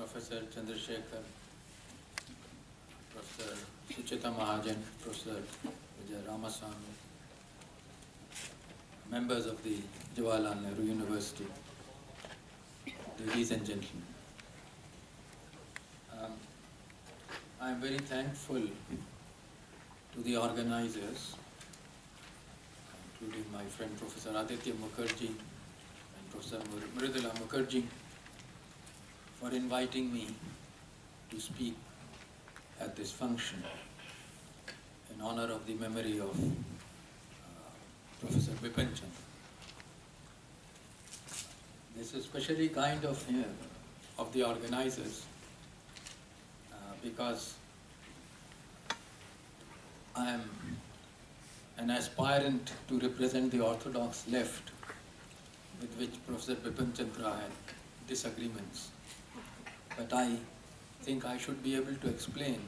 Professor Chandrasekhar, Professor Sucheta Mahajan, Professor Vijay Ramaswamy, members of the Jawaharlal Nehru University, ladies and gentlemen. I am very thankful to the organizers, including my friend Professor Aditya Mukherjee and Professor Mridula Mukherjee, for inviting me to speak at this function in honor of the memory of Professor Bipan Chandra. This is especially kind of the organizers because I am an aspirant to represent the orthodox left with which Professor Bipan Chandra had disagreements. But I think I should be able to explain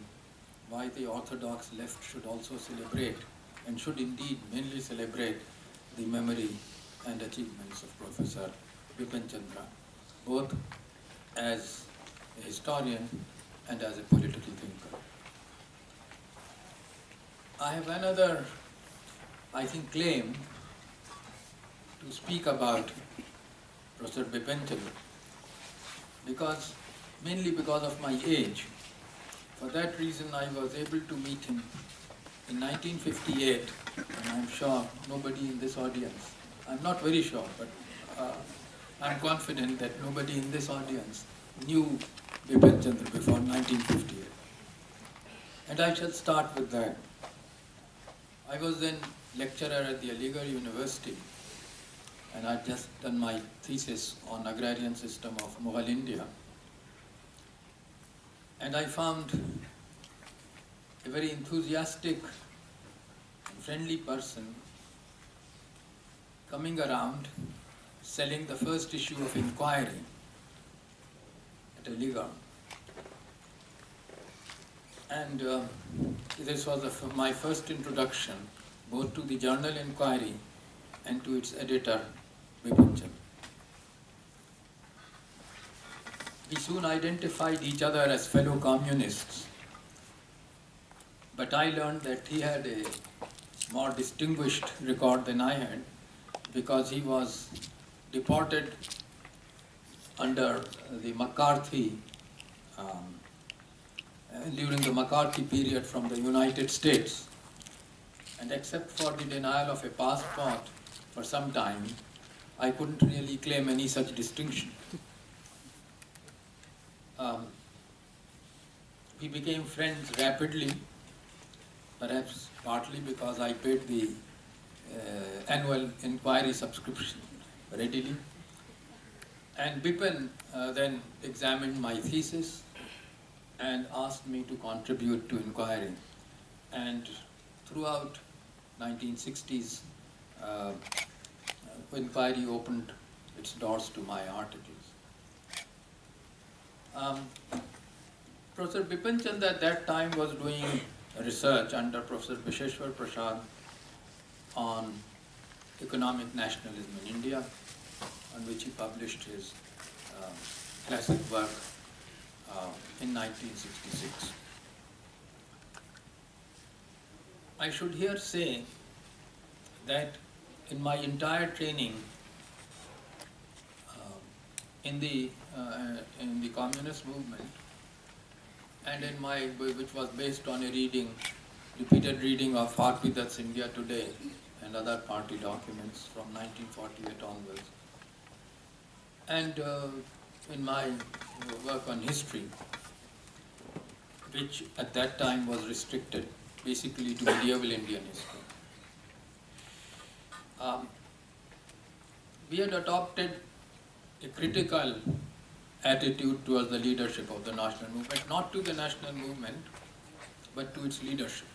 why the orthodox left should also celebrate and should indeed mainly celebrate the memory and achievements of Professor Bipan Chandra, both as a historian and as a political thinker. I have another, I think, claim to speak about Professor Bipan Chandra mainly because of my age. For that reason, I was able to meet him in 1958, and I'm sure nobody in this audience, I'm not very sure, but I'm confident that nobody in this audience knew Bipan Chandra before 1958. And I shall start with that. I was then lecturer at the Aligarh University, and I'd just done my thesis on agrarian system of Mughal India. And I found a very enthusiastic and friendly person coming around selling the first issue of Inquiry at Aligarh. And this was my first introduction both to the journal Inquiry and to its editor, Bipan Chandra. We soon identified each other as fellow communists, but I learned that he had a more distinguished record than I had because he was deported under the McCarthy, during the McCarthy period from the United States. And except for the denial of a passport for some time, I couldn't really claim any such distinction. We became friends rapidly, perhaps partly because I paid the annual Inquiry subscription readily. And Bipan then examined my thesis and asked me to contribute to Inquiry. And throughout 1960s, Inquiry opened its doors to my articles. Professor Bipan Chandra at that time was doing research under Professor Visheshwar Prasad on economic nationalism in India, on which he published his classic work in 1966. I should here say that in my entire training in the communist movement, and in which was based on a repeated reading of Harpi Dutt's India Today and other party documents from 1948 onwards, and in my work on history, which at that time was restricted basically to medieval Indian history. We had adopted a critical attitude towards the leadership of the national movement, not to the national movement, but to its leadership.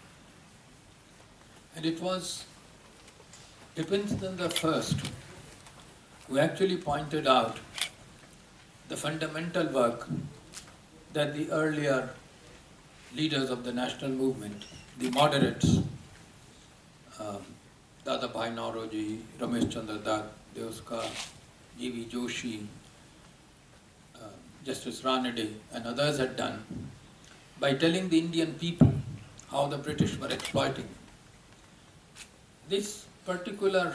And it was Bipan Chandra first who actually pointed out the fundamental work that the earlier leaders of the national movement, the moderates, Dadabhai Nauroji, Ramesh Chandra Dutt, Deoskar, G.V. Joshi, Justice Ranade and others had done by telling the Indian people how the British were exploiting them. This particular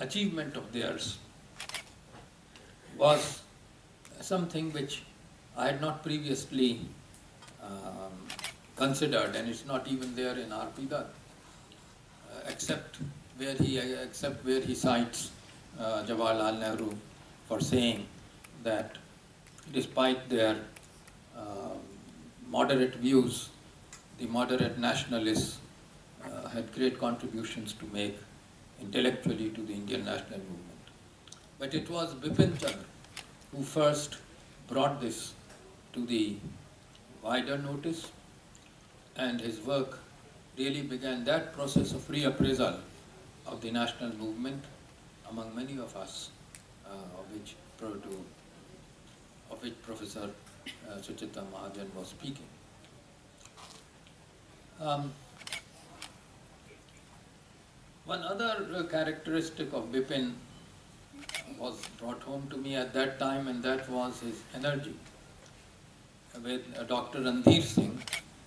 achievement of theirs was something which I had not previously considered, and it's not even there in our Pida, except where he cites Jawaharlal Nehru for saying that despite their moderate views, the moderate nationalists had great contributions to make intellectually to the Indian national movement. But it was Bipan Chandra who first brought this to the wider notice, and his work really began that process of reappraisal of the national movement among many of us, of which Professor Suchita Mahajan was speaking. One other characteristic of Bipin was brought home to me at that time, and that was his energy. With Dr. Randhir Singh,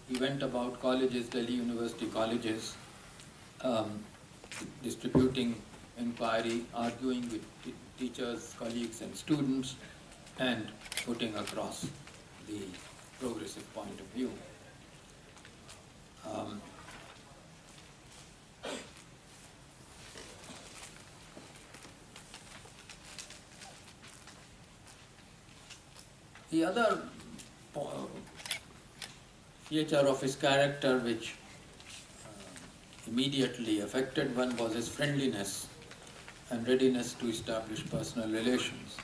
he went about colleges, Delhi University colleges, distributing inquiry, arguing with teachers, colleagues and students, and putting across the progressive point of view. The other feature of his character which immediately affected one was his friendliness and readiness to establish personal relations.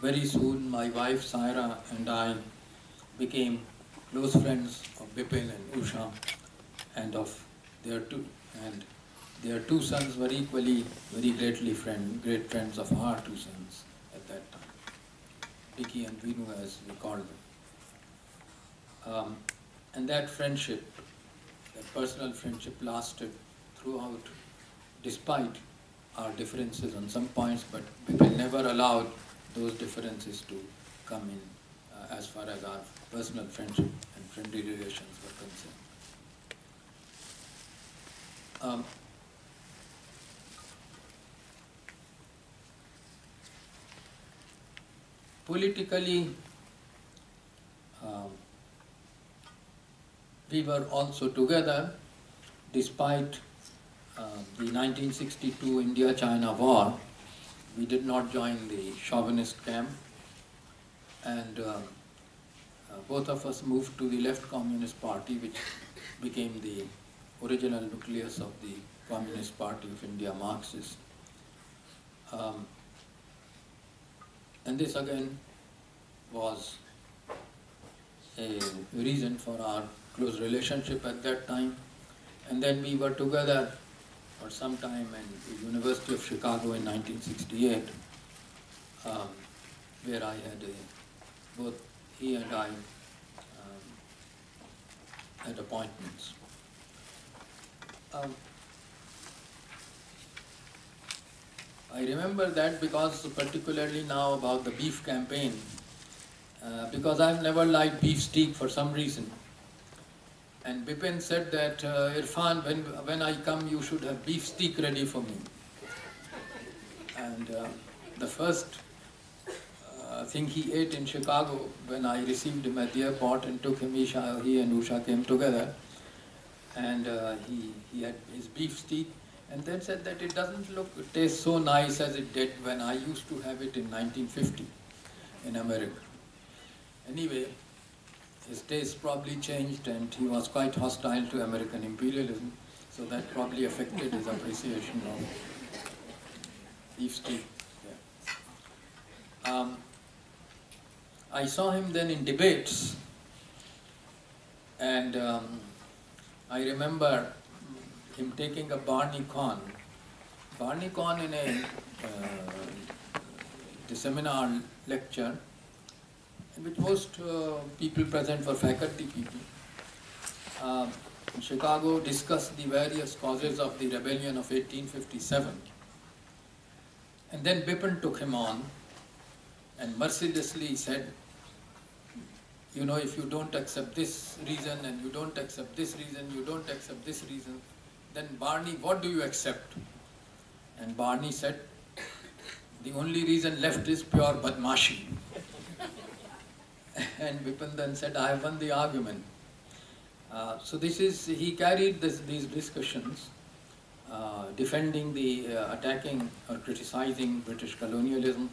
Very soon my wife Saira and I became close friends of Bipin and Usha, and of their two sons were equally very great friends of our two sons at that time, Vicky and Vinu as we called them. And that friendship, that personal friendship lasted throughout, despite our differences on some points, but Bipin never allowed those differences to come in as far as our personal friendship and friendly relations were concerned. Politically, we were also together despite the 1962 India-China war. We did not join the chauvinist camp, and both of us moved to the Left Communist Party, which became the original nucleus of the Communist Party of India, Marxist. And this again was a reason for our close relationship at that time. And then we were together for some time in the University of Chicago in 1968, where I had both he and I had appointments. I remember that because particularly now about the beef campaign, because I've never liked beef steak for some reason. And Bipan said that, Irfan, when I come, you should have beef steak ready for me. And the first thing he ate in Chicago, when I received him at the airport and took him, he and Usha came together, and he had his beef steak, and then said that it doesn't taste so nice as it did when I used to have it in 1950 in America. Anyway, his taste probably changed, and he was quite hostile to American imperialism, so that probably affected his appreciation of beef steak. Yeah. I saw him then in debates, and I remember him taking a Barney Con in the seminar lecture, in which most people present were faculty people. In Chicago, discussed the various causes of the rebellion of 1857. And then Bipan took him on and mercilessly said you know, if you don't accept this reason and you don't accept this reason, you don't accept this reason, then Barney, what do you accept? And Barney said, the only reason left is pure badmashi. And Bipan then said, I have won the argument. So this is, he carried these discussions, defending the, attacking or criticizing British colonialism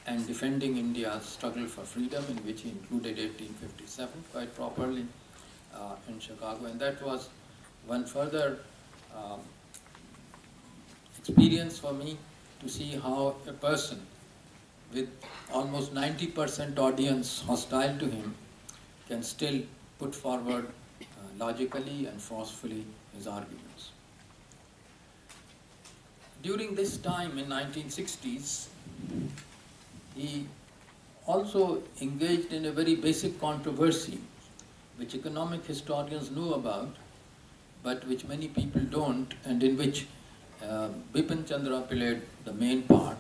and defending India's struggle for freedom, in which he included 1857 quite properly in Chicago. And that was one further experience for me to see how a person with almost 90% audience hostile to him can still put forward logically and forcefully his arguments. During this time in 1960s, he also engaged in a very basic controversy which economic historians know about, but which many people don't, and in which Bipan Chandra played the main part.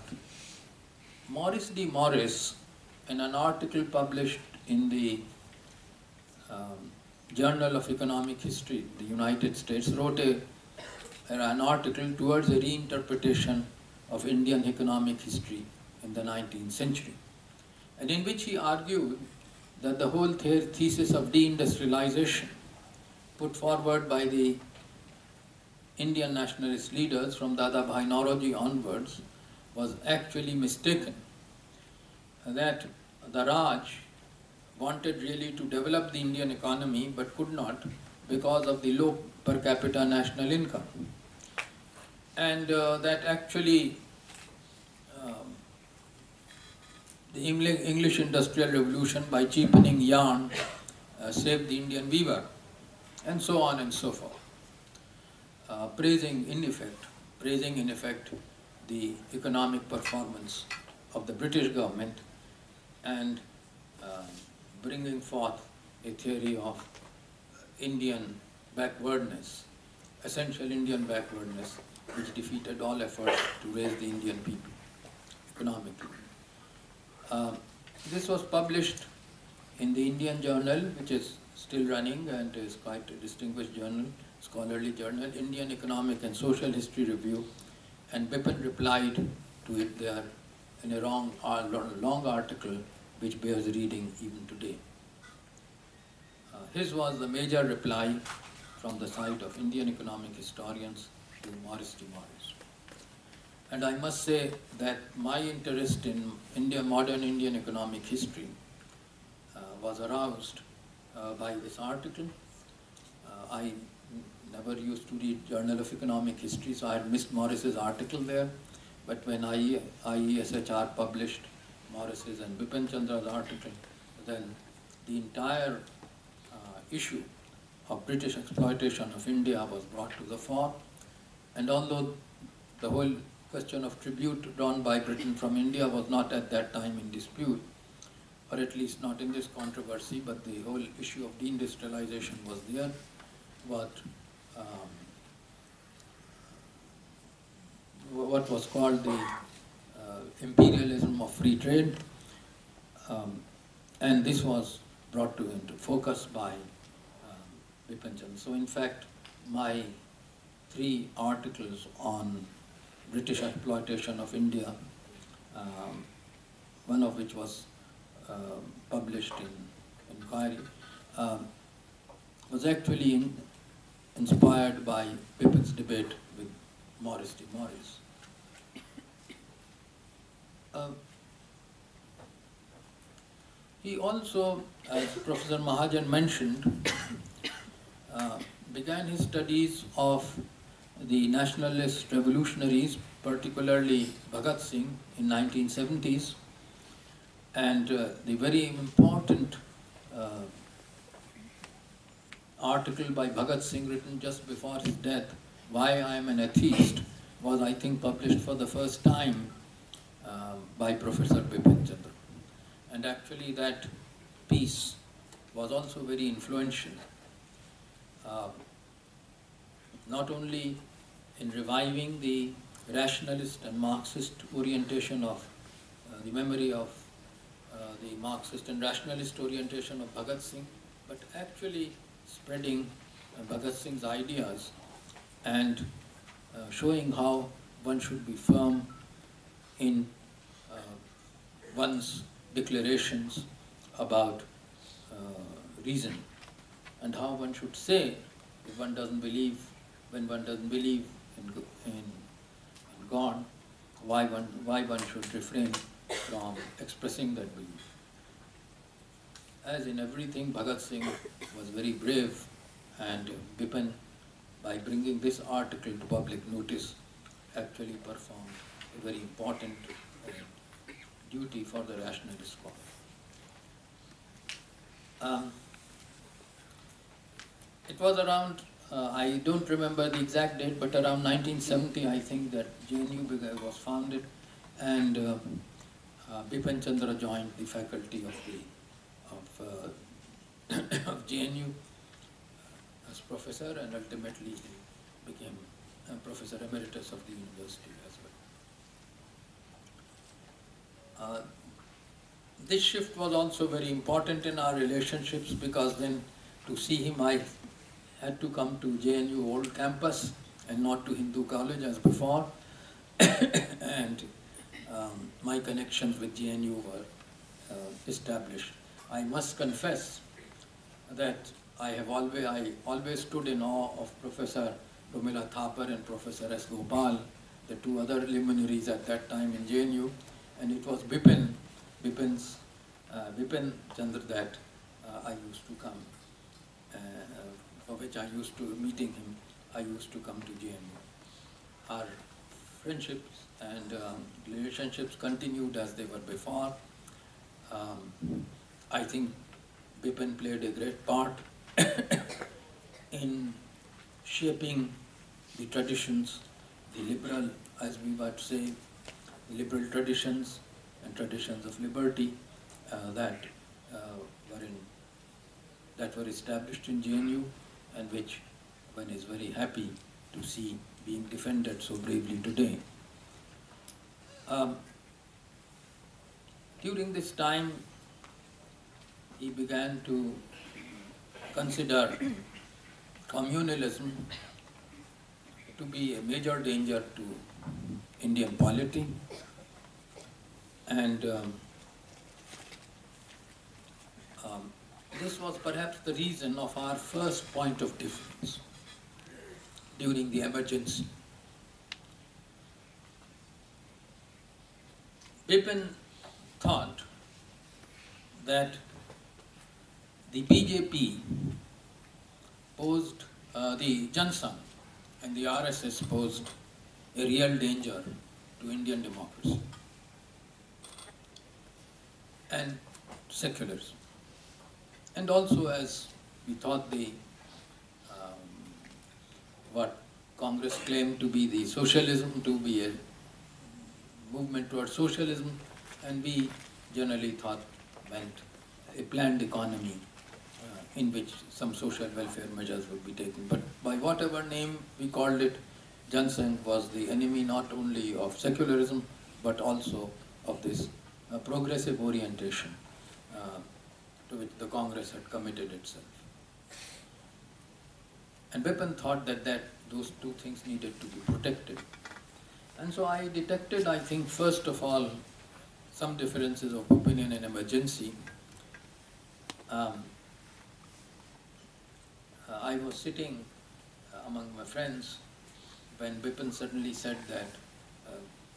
Morris D. Morris, in an article published in the Journal of Economic History, the United States, wrote an article towards a reinterpretation of Indian economic history in the 19th century, and in which he argued that the whole thesis of deindustrialization put forward by the Indian nationalist leaders from Dadabhai Naoroji onwards was actually mistaken, that the Raj wanted really to develop the Indian economy but could not because of the low per capita national income, and that actually the English Industrial Revolution, by cheapening yarn, saved the Indian weaver, and so on and so forth, praising in effect the economic performance of the British government and bringing forth a theory of Indian backwardness, essential Indian backwardness, which defeated all efforts to raise the Indian people economically. This was published in the Indian Journal, which is still running and is quite a distinguished journal, scholarly journal, Indian Economic and Social History Review, and Bipan replied to it there in a long article which bears reading even today. His was the major reply from the side of Indian economic historians to Morris D. Morris. And I must say that my interest in modern Indian economic history was aroused by this article. I never used to read Journal of Economic History, so I had missed Morris's article there. But when IESHR published Morris's and Bipan Chandra's article, then the entire issue of British exploitation of India was brought to the fore. And although the whole question of tribute drawn by Britain from India was not at that time in dispute, or at least not in this controversy, but the whole issue of deindustrialization was there. What was called the imperialism of free trade, and this was brought into focus by Bipan Chandra. So in fact, my 3 articles on British exploitation of India, one of which was published in Inquiry, was actually inspired by Bipan's debate with Morris D. Morris. He also, as Professor Mahajan mentioned, began his studies of the nationalist revolutionaries, particularly Bhagat Singh in 1970s, and the very important article by Bhagat Singh written just before his death, Why I Am an Atheist, was, I think, published for the first time by Professor Bipan Chandra. And actually that piece was also very influential, not only in reviving the rationalist and Marxist orientation of the memory of the Marxist and rationalist orientation of Bhagat Singh, but actually spreading Bhagat Singh's ideas and showing how one should be firm in one's declarations about reason, and how one should say if one doesn't believe, when one doesn't believe in God, why one should refrain from expressing that belief. As in everything, Bhagat Singh was very brave, and Bipan, by bringing this article to public notice, actually performed a very important duty for the rationalist cause. It was around, I don't remember the exact date, but around 1970, I think, that JNU was founded, and Bipan Chandra joined the faculty of JNU as professor, and ultimately he became Professor Emeritus of the university as well. This shift was also very important in our relationships, because then to see him I had to come to JNU old campus and not to Hindu college as before. And my connections with JNU were established. I must confess that I always stood in awe of Professor Rumila Thapar and Professor S. Gopal, the two other luminaries at that time in JNU, and it was Bipan Chandra that I used to come, for which I used to, meeting him, I used to come to JNU. Our friendships and relationships continued as they were before. I think Bipan played a great part in shaping the traditions, the liberal, as we might say, liberal traditions and traditions of liberty that were established in JNU, and which one is very happy to see being defended so bravely today. During this time, he began to consider communalism to be a major danger to Indian polity, and this was perhaps the reason of our first point of difference during the emergency. Bipan thought that the BJP posed, the Jansangh and the RSS posed a real danger to Indian democracy and secularism. And also, as we thought what Congress claimed to be the socialism, to be a movement towards socialism, and we generally thought meant a planned economy in which some social welfare measures would be taken. But by whatever name we called it, Jansangh was the enemy not only of secularism, but also of this progressive orientation to which the Congress had committed itself. And Bipan thought that those two things needed to be protected. And so I detected, I think, first of all, some differences of opinion in emergency. I was sitting among my friends when Bipan suddenly said that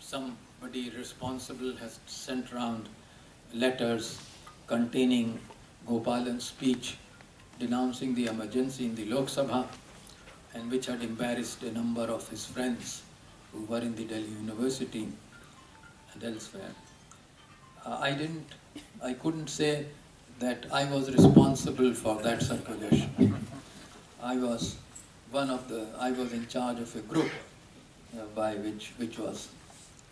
somebody responsible has sent around letters containing Gopalan's speech denouncing the emergency in the Lok Sabha, and which had embarrassed a number of his friends who were in the Delhi University and elsewhere. I couldn't say that I was responsible for that circulation. I was in charge of a group which was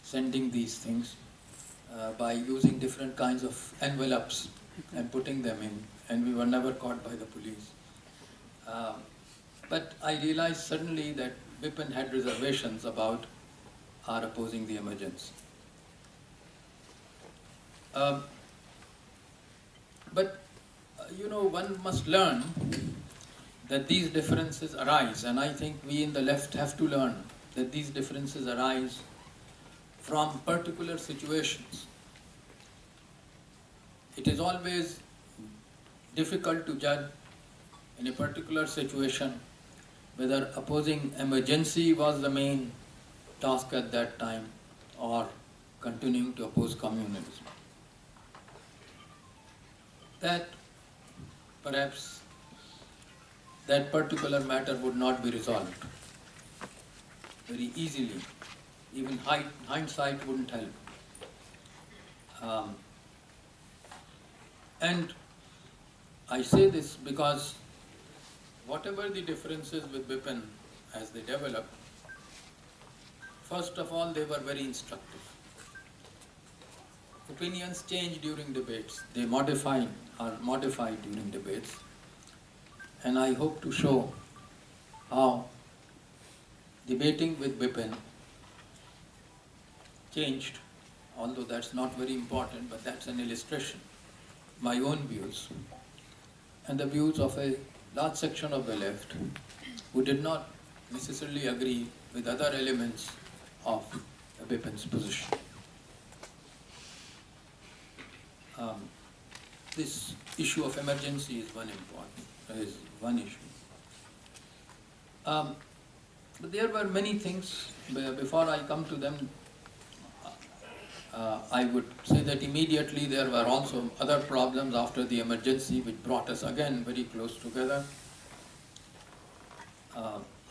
sending these things by using different kinds of envelopes and putting them in, and we were never caught by the police. But I realized suddenly that Bipan had reservations about our opposing the emergency. you know, one must learn that these differences arise, and I think we in the left have to learn that these differences arise from particular situations. It is always difficult to judge in a particular situation whether opposing emergency was the main task at that time or continuing to oppose communalism. That perhaps that particular matter would not be resolved very easily. Even hindsight wouldn't help. And I say this because whatever the differences with Bipan as they developed, first of all, they were very instructive. Opinions change during debates. They are modified during debates. And I hope to show how debating with Bipan changed, although that's not very important, but that's an illustration. My own views and the views of a large section of the left who did not necessarily agree with other elements of Bipan's position. This issue of emergency is one issue. But there were many things. Before I come to them, I would say that immediately there were also other problems after the emergency which brought us again very close together.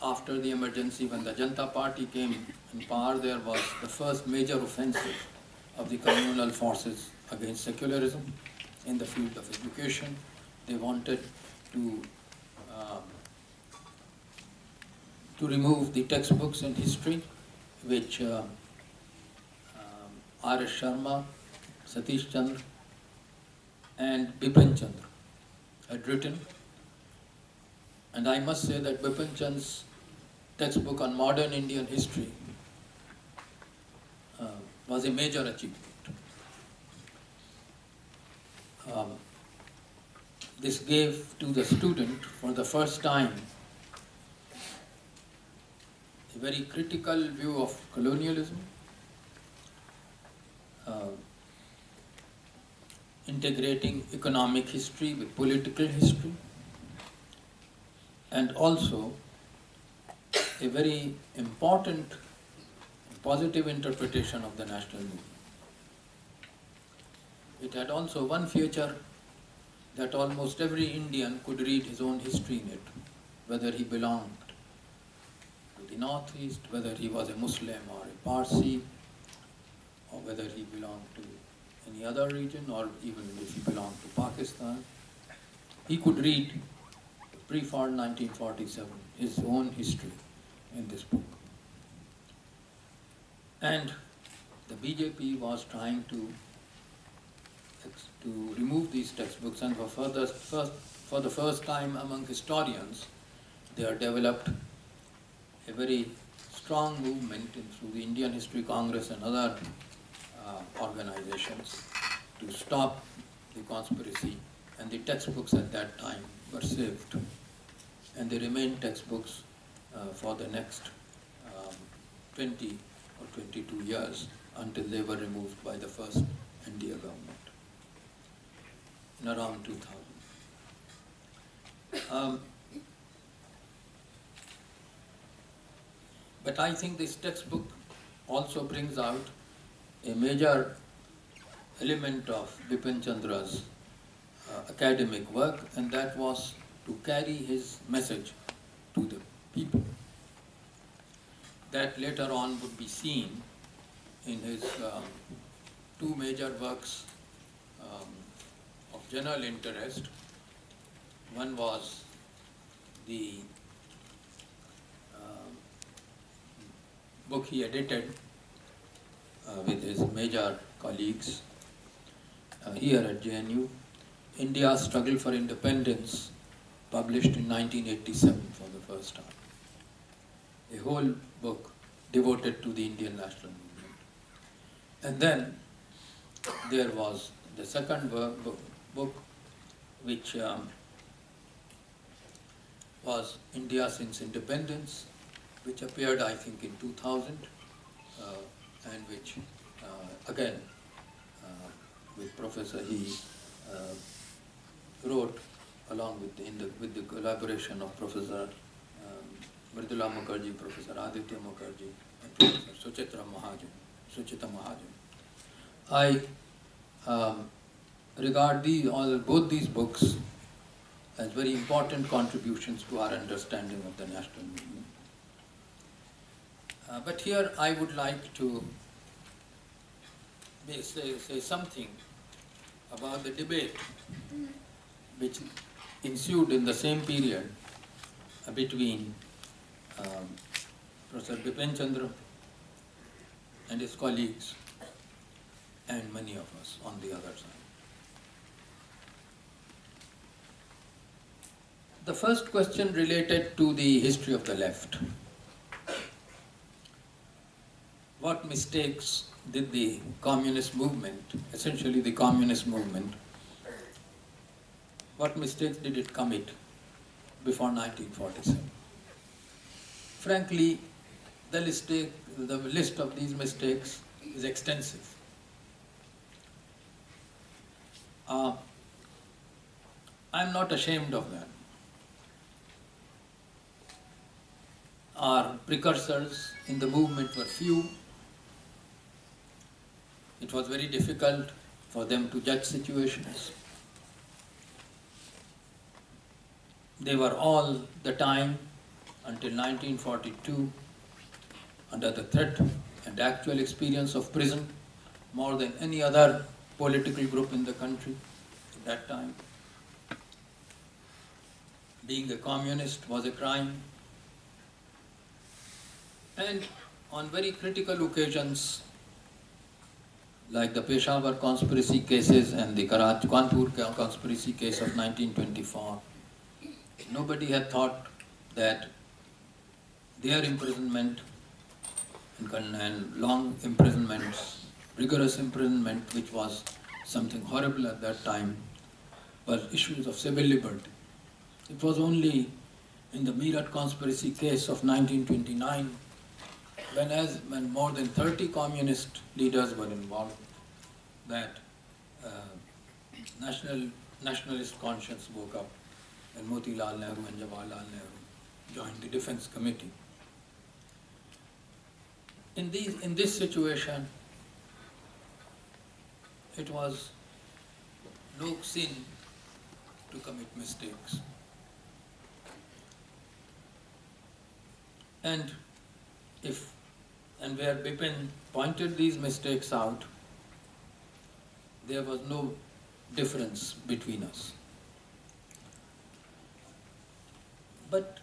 After the emergency, when the Janata Party came in power, there was the first major offensive of the communal forces against secularism in the field of education. They wanted to remove the textbooks in history, which R.S. Sharma, Satish Chandra, and Bipan Chandra had written. And I must say that Bipan Chandra's textbook on modern Indian history was a major achievement. This gave to the student, for the first time, a very critical view of colonialism, integrating economic history with political history, and also a very important positive interpretation of the national movement. It had also one feature that almost every Indian could read his own history in it, whether he belonged to the Northeast, whether he was a Muslim or a Parsi, or whether he belonged to any other region, or even if he belonged to Pakistan. He could read pre-fall 1947, his own history in this book. And the BJP was trying to remove these textbooks, and for the first time among historians, they have developed a very strong movement through the Indian History Congress and other organizations to stop the conspiracy, and the textbooks at that time were saved. And they remained textbooks for the next 20 or 22 years until they were removed by the first India government in around 2000. But I think this textbook also brings out a major element of Bipan Chandra's academic work, and that was to carry his message to the people. That later on would be seen in his two major works of general interest. One was the book he edited with his major colleagues here at JNU, India's Struggle for Independence, published in 1987 for the first time. A whole book devoted to the Indian national movement. And then there was the second book which was India Since Independence, which appeared, I think, in 2000, and which, again, with Professor, he wrote along with the collaboration of Professor Mridula Mukherjee, Professor Aditya Mukherjee, and Professor Suchita Mahajan. I regard both these books as very important contributions to our understanding of the national movement. But here I would like to say something about the debate which ensued in the same period between Professor Bipan Chandra and his colleagues and many of us on the other side. The first question related to the history of the left. What mistakes did the communist movement, essentially the communist movement, what mistakes did it commit before 1947? Frankly, the list of these mistakes is extensive. I'm not ashamed of that. Our precursors in the movement were few. It was very difficult for them to judge situations. They were all the time, until 1942, under the threat and actual experience of prison, more than any other political group in the country at that time. Being a communist was a crime. And on very critical occasions, like the Peshawar conspiracy cases and the Kanpur conspiracy case of 1924, nobody had thought that their imprisonment and long imprisonments, rigorous imprisonment, which was something horrible at that time, were issues of civil liberty. It was only in the Meerut conspiracy case of 1929, when more than 30 communist leaders were involved, that nationalist conscience woke up, and Motilal Nehru and Jawaharlal Nehru joined the Defense Committee. In this situation, it was no sin to commit mistakes. And where Bipan pointed these mistakes out, there was no difference between us. But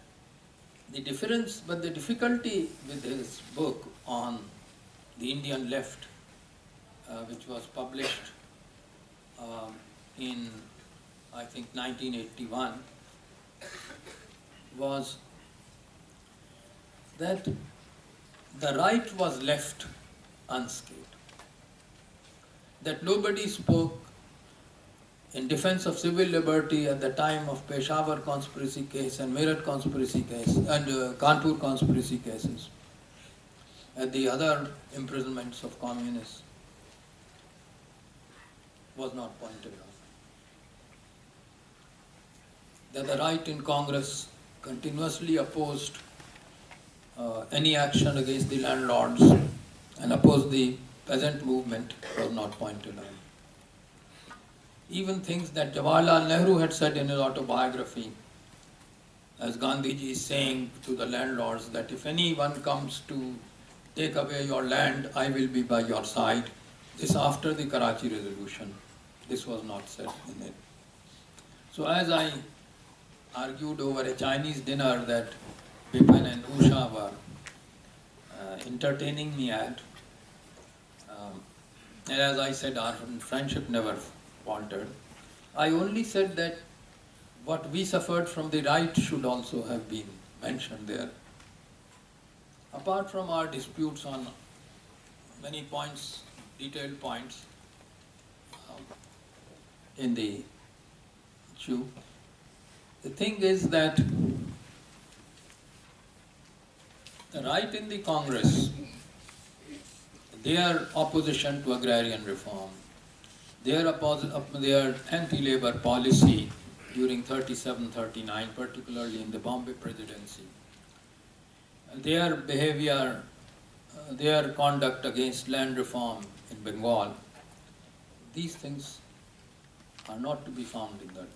the difficulty with his book on the Indian left, which was published in, I think, 1981, was that the right was left unscathed. That nobody spoke in defense of civil liberty at the time of Peshawar conspiracy case and Meerut conspiracy case and Kanpur conspiracy cases, at the other imprisonments of communists, was not pointed out. That the right in Congress continuously opposed any action against the landlords and opposed the peasant movement was not pointed out. Even things that Jawaharlal Nehru had said in his autobiography, as Gandhiji is saying to the landlords that if anyone comes to take away your land, I will be by your side. This after the Karachi resolution. This was not said in it. So as I argued over a Chinese dinner that Bipan and Usha were entertaining me at, and as I said, our friendship never faltered. I only said that what we suffered from the right should also have been mentioned there. Apart from our disputes on many points, detailed points in the issue. The thing is that the right in the Congress, their opposition to agrarian reform, their anti-labor policy during 37-39, particularly in the Bombay presidency, their behavior, their conduct against land reform in Bengal, these things are not to be found in that way.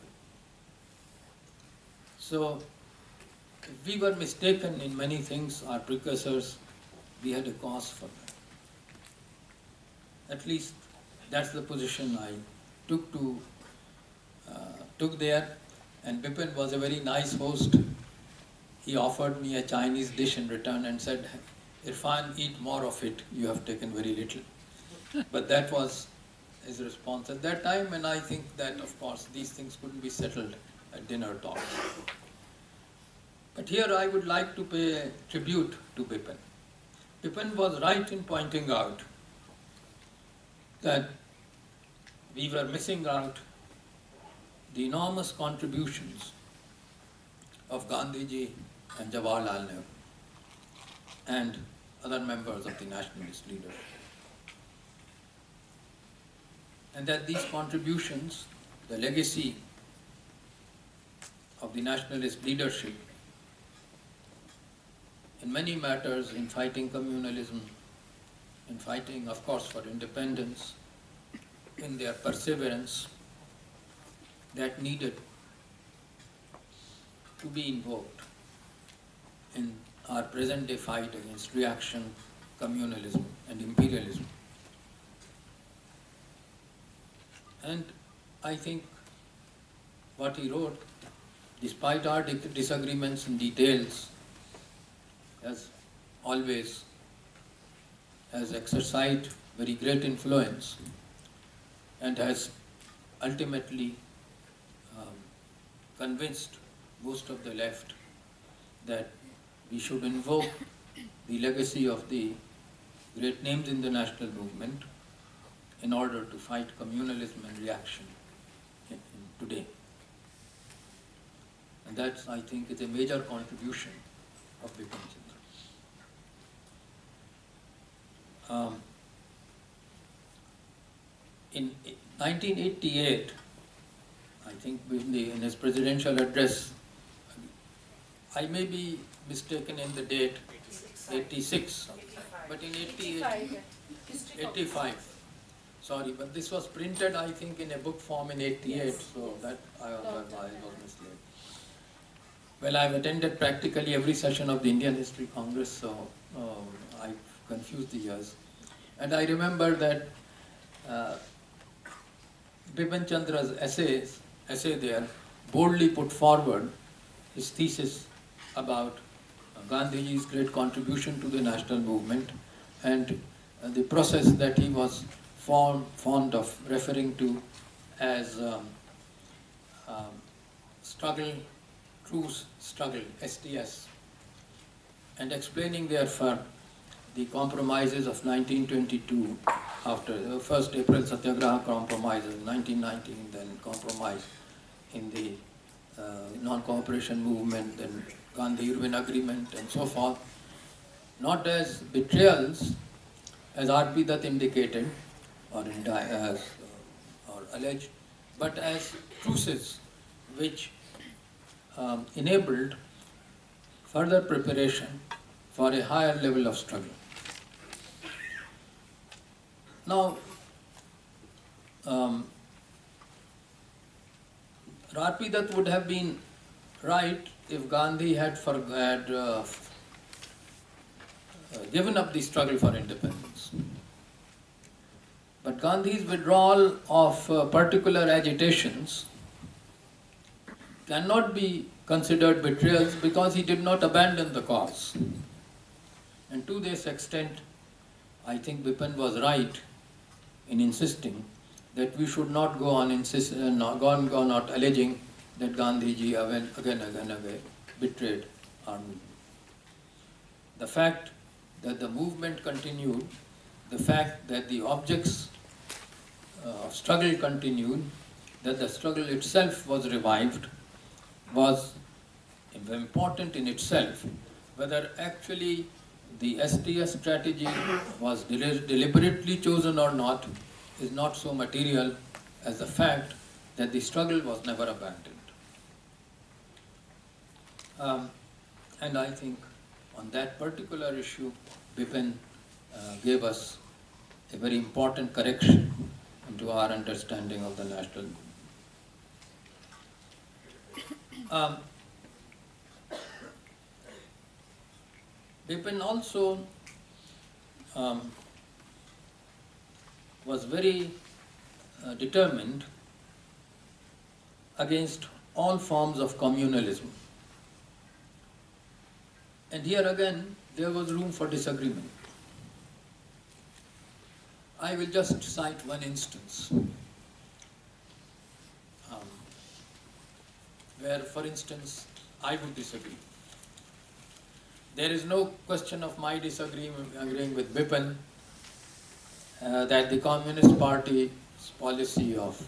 So, if we were mistaken in many things, our precursors, we had a cause for that. At least that's the position I took there. And Bipan was a very nice host. He offered me a Chinese dish in return and said, "Irfan, eat more of it. You have taken very little." But that was his response at that time, and I think that, of course, these things couldn't be settled at dinner talks. But here I would like to pay a tribute to Bipan. Bipan was right in pointing out that we were missing out the enormous contributions of Gandhiji and Jawaharlal Nehru and other members of the nationalist leadership. And that these contributions, the legacy of the nationalist leadership in many matters, in fighting communalism, in fighting, of course, for independence, in their perseverance, that needed to be invoked in our present-day fight against reaction, communalism, and imperialism. And I think what he wrote, despite our disagreements in details, as always, has exercised very great influence and has ultimately convinced most of the left that we should invoke the legacy of the great names in the national movement in order to fight communalism and reaction today. And that, I think, is a major contribution of Bipan Chandra. In 1988, I think in his presidential address, I may be mistaken in the date, 86, but in 85. Sorry, but this was printed, I think, in a book form in 88, so that I was misled. Well, I've attended practically every session of the Indian History Congress, so I confused the years. And I remember that Bipan Chandra's essay there boldly put forward his thesis about Gandhiji's great contribution to the national movement and the process that he was fond of referring to as struggle, truce struggle, STS, and explaining therefore the compromises of 1922 after the first April Satyagraha compromises, 1919, then compromise in the non-cooperation movement, then Gandhi-Irwin agreement and so forth, not as betrayals, as R.P. Dutt indicated or alleged, but as truces which enabled further preparation for a higher level of struggle. Now, R.P. Dutt would have been right if Gandhi had given up the struggle for independence. But Gandhi's withdrawal of particular agitations cannot be considered betrayals because he did not abandon the cause. And to this extent, I think Bipan was right in insisting that we should not go on alleging that Gandhiji again betrayed our movement. The fact that the movement continued, the fact that the objects of struggle continued, that the struggle itself was revived was important in itself. Whether actually the STS strategy was deliberately chosen or not is not so material as the fact that the struggle was never abandoned. And I think on that particular issue, Bipan gave us a very important correction into our understanding of the national movement. Bipan also was very determined against all forms of communalism. And here again, there was room for disagreement. I will just cite one instance where, for instance, I would disagree. There is no question of my agreeing with Bipan that the Communist Party's policy of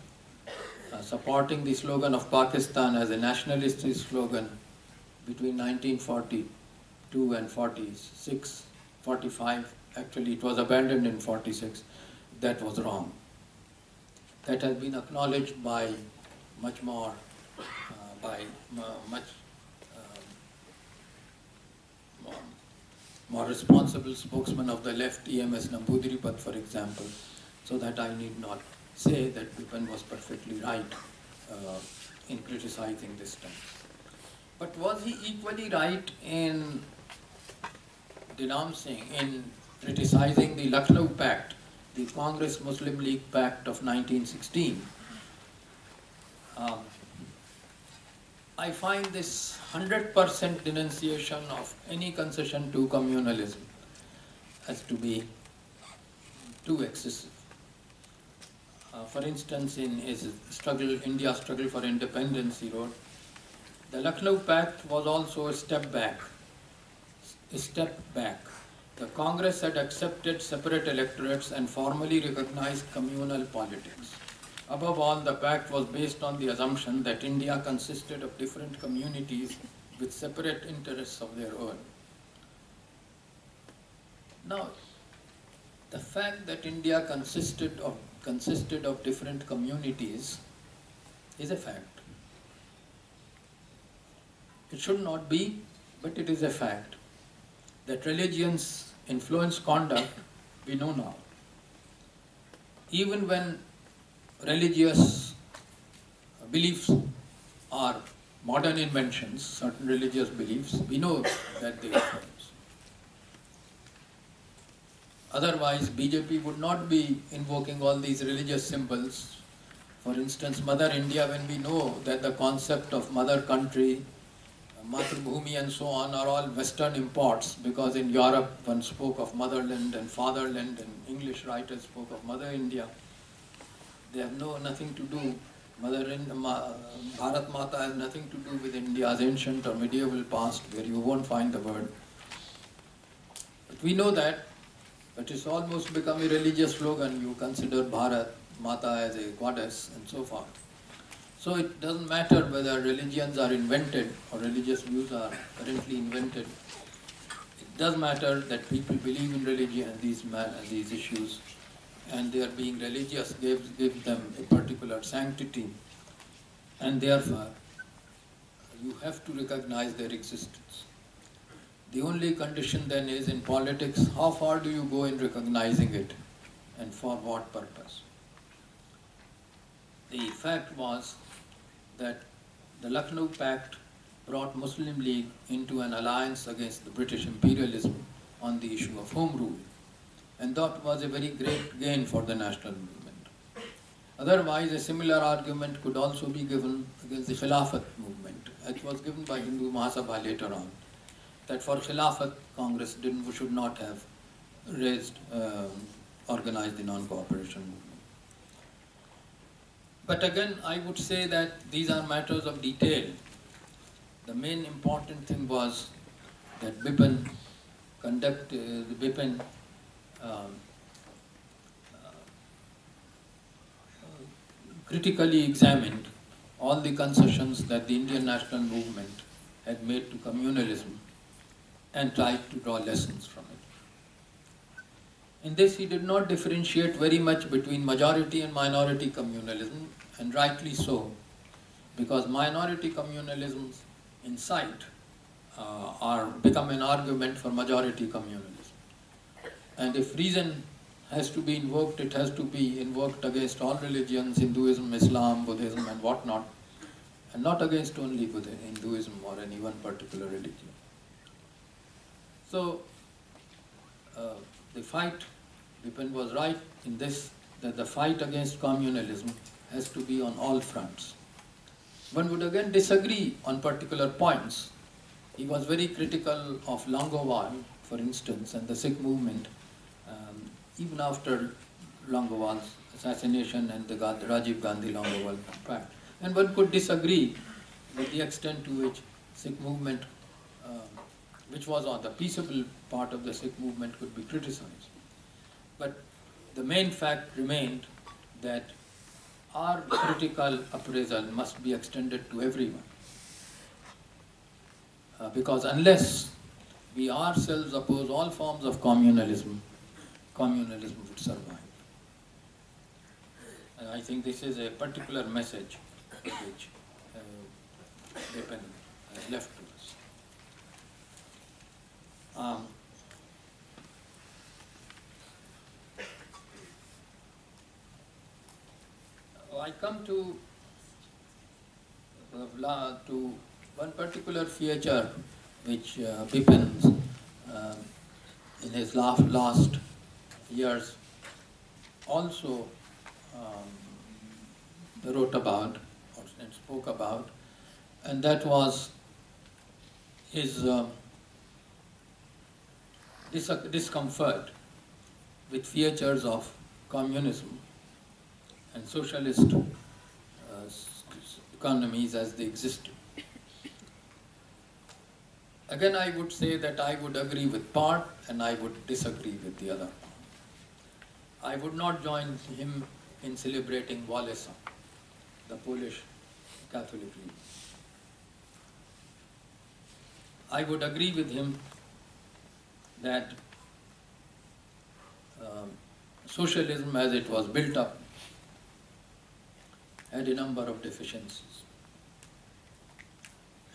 supporting the slogan of Pakistan as a nationalistic slogan between 1942 and 46, 45, actually it was abandoned in 46, that was wrong. That has been acknowledged by much more, more responsible spokesman of the left, EMS Nambudiripat, for example, so that I need not say that Bipan was perfectly right in criticizing this stance. But was he equally right in denouncing, in criticizing the Lucknow Pact, the Congress Muslim League Pact of 1916? I find this 100% denunciation of any concession to communalism as to be too excessive. For instance, in his struggle, India's struggle for independence, he wrote, the Lucknow Pact was also a step back. The Congress had accepted separate electorates and formally recognized communal politics. Above all, the pact was based on the assumption that India consisted of different communities with separate interests of their own. Now, the fact that India consisted of different communities is a fact. It should not be, but it is a fact. That religions influence conduct, we know now. Even when religious beliefs are modern inventions, certain religious beliefs, we know that they influence. Otherwise, BJP would not be invoking all these religious symbols. For instance, Mother India, when we know that the concept of mother country, Matrubhumi and so on are all Western imports, because in Europe one spoke of motherland and fatherland, and English writers spoke of Mother India. They have nothing to do, Bharat Mata has nothing to do with India's ancient or medieval past, where you won't find the word. But we know that, but it's almost become a religious slogan. You consider Bharat Mata as a goddess and so forth. So it doesn't matter whether religions are invented or religious views are currently invented. It does matter that people believe in religion and these issues, and their being religious gives them a particular sanctity, and therefore you have to recognize their existence. The only condition then is, in politics, how far do you go in recognizing it and for what purpose? The fact was that the Lucknow Pact brought Muslim League into an alliance against the British imperialism on the issue of home rule. And that was a very great gain for the national movement. Otherwise, a similar argument could also be given against the Khilafat movement. It was given by Hindu Mahasabha later on, that for Khilafat, Congress should not have organized the non-cooperation movement. But again, I would say that these are matters of detail. The main important thing was that Bipan critically examined all the concessions that the Indian national movement had made to communalism and tried to draw lessons from it. In this, he did not differentiate very much between majority and minority communalism, and rightly so, because minority communalisms in sight become an argument for majority communalism. And if reason has to be invoked, it has to be invoked against all religions, Hinduism, Islam, Buddhism and whatnot, and not against only Hinduism or any one particular religion. So, the fight, Bipan was right in this, that the fight against communalism has to be on all fronts. One would again disagree on particular points. He was very critical of Longowal, for instance, and the Sikh movement, even after Longowal's assassination and the Rajiv Gandhi-Longowal pact. And one could disagree with the extent to which Sikh movement, which was on the peaceable part of the Sikh movement, could be criticized. But the main fact remained that our critical appraisal must be extended to everyone. Because unless we ourselves oppose all forms of communalism, communalism would survive. And I think this is a particular message which Bipan has left to us. I come to one particular feature which Bipan in his last years also wrote about and spoke about, and that was his discomfort with features of communism and socialist economies as they existed. Again, I would say that I would agree with part and I would disagree with the other part. I would not join him in celebrating Wałęsa, the Polish Catholic leader. I would agree with him that socialism as it was built up had a number of deficiencies,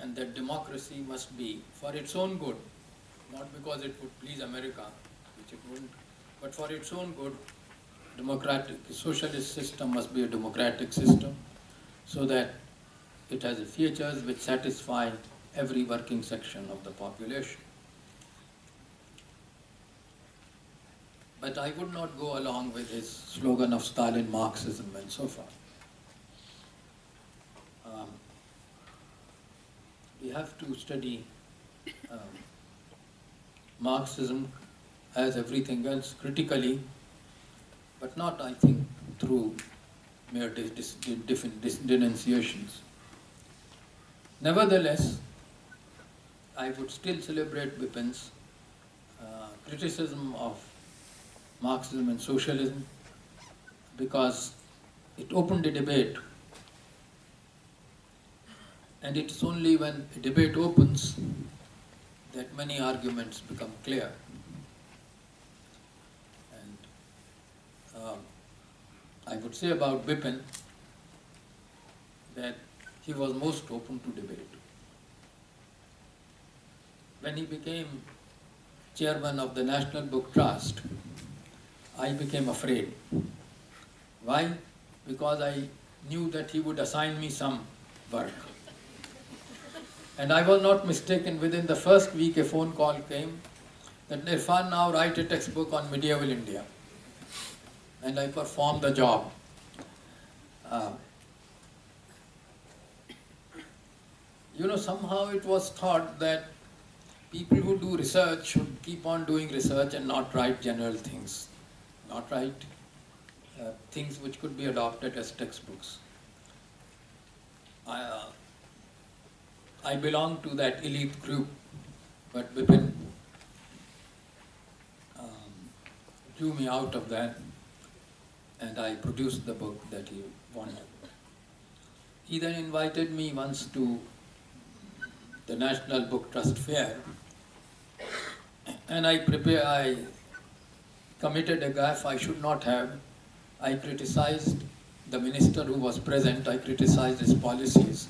and that democracy must be for its own good, not because it would please America, which it wouldn't, but for its own good. Democratic, socialist system must be a democratic system so that it has features which satisfy every working section of the population. But I would not go along with his slogan of Stalin Marxism and so forth. We have to study Marxism as everything else critically, but not, I think, through mere denunciations. Nevertheless, I would still celebrate Bipan's criticism of Marxism and socialism because it opened a debate. And it's only when a debate opens that many arguments become clear. And I would say about Bipan that he was most open to debate. When he became chairman of the National Book Trust, I became afraid. Why? Because I knew that he would assign me some work. And I was not mistaken. Within the first week, a phone call came that Irfan, now write a textbook on medieval India. And I performed the job. Somehow it was thought that people who do research should keep on doing research and not write general things, not write things which could be adopted as textbooks. I belong to that elite group, but Bipan drew me out of that, and I produced the book that he wanted. He then invited me once to the National Book Trust Fair, and I committed a gaffe I should not have. I criticized the minister who was present, I criticized his policies.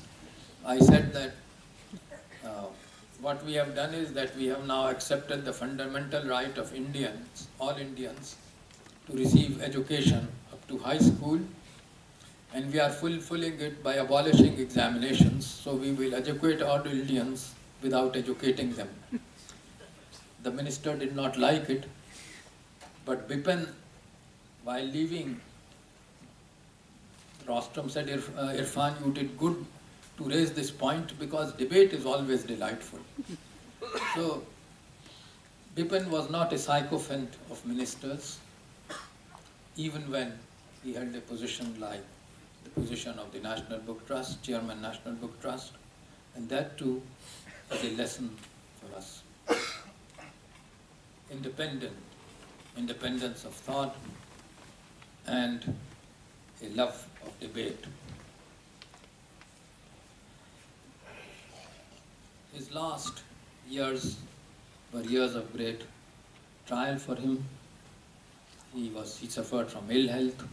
I said that what we have done is that we have now accepted the fundamental right of Indians, all Indians, to receive education up to high school, and we are fulfilling it by abolishing examinations, so we will educate all Indians without educating them. The minister did not like it, but Bipan, while leaving, Rostrom said, Irfan, you did good to raise this point because debate is always delightful. So, Bipan was not a sycophant of ministers, even when he held a position like the position of the National Book Trust, Chairman National Book Trust, and that too is a lesson for us. Independence of thought, and a love of debate. His last years were years of great trial for him. He suffered from ill health.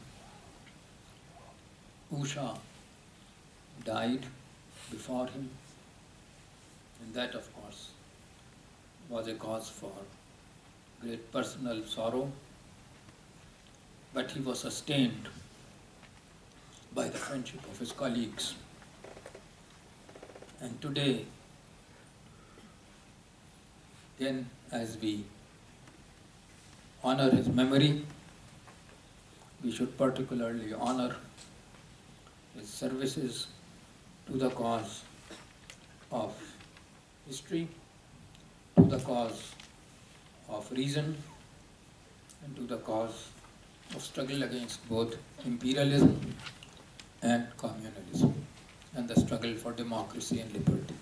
Usha died before him, and that, of course, was a cause for great personal sorrow, but he was sustained by the friendship of his colleagues. And today, again, as we honor his memory, we should particularly honor his services to the cause of history, to the cause of reason, and to the cause of struggle against both imperialism and communalism, and the struggle for democracy and liberty.